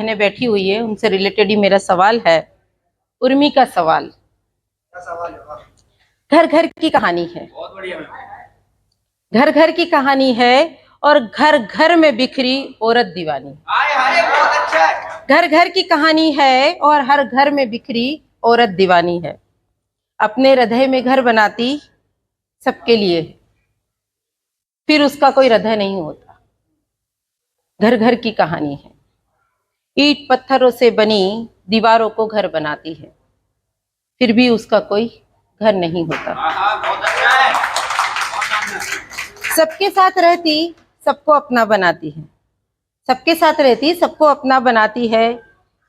बहनें बैठी हुई है, उनसे रिलेटेड ही मेरा सवाल है। उर्मी का सवाल। घर घर की कहानी है, बहुत बढ़िया। घर घर की कहानी है और घर घर में बिखरी औरत दीवानी। बहुत अच्छा है। घर घर की कहानी है और हर घर में बिखरी औरत दीवानी है। अपने हृदय में घर बनाती सबके लिए, फिर उसका कोई हृदय नहीं होता। घर घर की कहानी है, ईंट पत्थरों से बनी दीवारों को घर बनाती है, फिर भी उसका कोई घर नहीं होता। बहुत अच्छा है। सबके साथ रहती सबको अपना बनाती है, सबके साथ रहती सबको अपना बनाती है,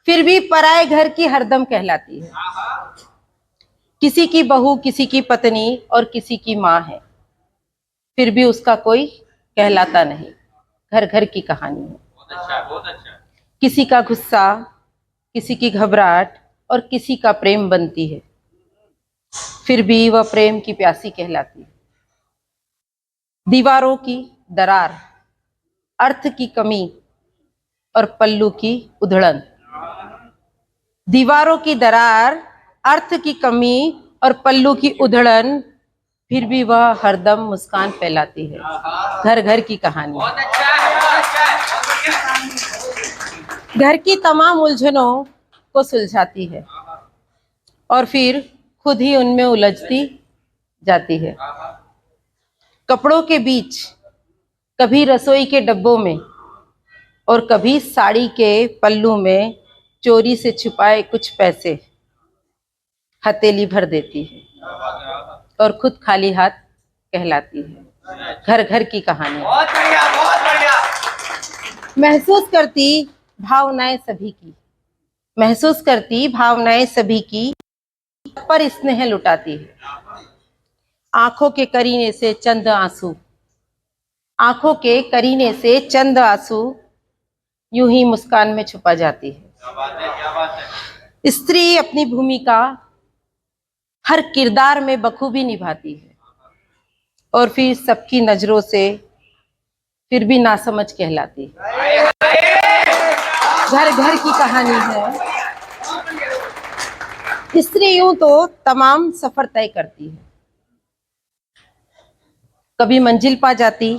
फिर भी पराए घर की हरदम कहलाती है। किसी की बहू, किसी की पत्नी और किसी की माँ है, फिर भी उसका कोई कहलाता नहीं। घर घर की कहानी है। बहुत अच्छा, बहुत अच्छा। किसी का गुस्सा, किसी की घबराहट और किसी का प्रेम बनती है, फिर भी वह प्रेम की प्यासी कहलाती है। दीवारों की दरार, अर्थ की कमी और पल्लू की उधड़न। दीवारों की दरार, अर्थ की कमी और पल्लू की उधड़न, फिर भी वह हरदम मुस्कान फैलाती है। घर घर की कहानी। बहुत अच्छा है, बहुत अच्छा है, बहुत बढ़िया। घर की तमाम उलझनों को सुलझाती है और फिर खुद ही उनमें उलझती जाती है। कपड़ों के बीच, कभी रसोई के डब्बों में और कभी साड़ी के पल्लू में चोरी से छुपाए कुछ पैसे हथेली भर देती है और खुद खाली हाथ कहलाती है। घर घर की कहानी। बहुत बढ़िया, बहुत बढ़िया। महसूस करती भावनाएं सभी की, महसूस करती भावनाएं सभी की, पर स्नेह लुटाती है। आंखों के करीने से चंद आंसू, आंखों के करीने से चंद आंसू यूं ही मुस्कान में छुपा जाती है। क्या बात है, क्या बात है। स्त्री अपनी भूमिका हर किरदार में बखूबी निभाती है और फिर सबकी नजरों से फिर भी नासमझ कहलाती है। घर घर की कहानी है। स्त्री यूं तो तमाम सफर तय करती है, कभी मंजिल पा जाती,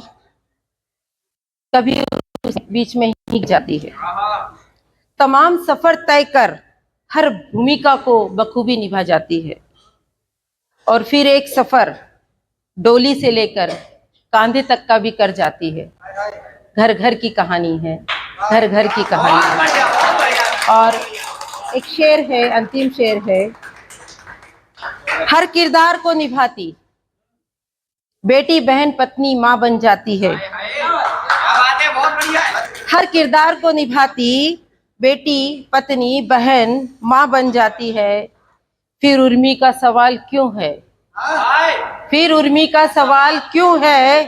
कभी बीच में ही जाती है। तमाम सफर तय कर हर भूमिका को बखूबी निभा जाती है और फिर एक सफर डोली से लेकर कांधे तक का भी कर जाती है। घर घर की कहानी है, घर घर की कहानी है। और एक शेर है, अंतिम शेर है। हर किरदार को निभाती बेटी, बहन, पत्नी, माँ बन जाती है। क्या बात है, बहुत बढ़िया है। हर किरदार को निभाती बेटी, पत्नी, बहन, माँ बन जाती है। फिर उर्मी का सवाल क्यों है, फिर उर्मी का सवाल क्यों है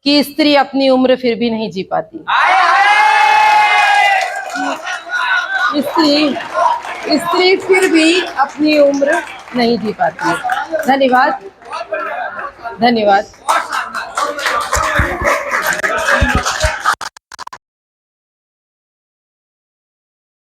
कि स्त्री अपनी उम्र फिर भी नहीं जी पाती। स्त्री फिर भी अपनी उम्र नहीं जी पाती। धन्यवाद, धन्यवाद।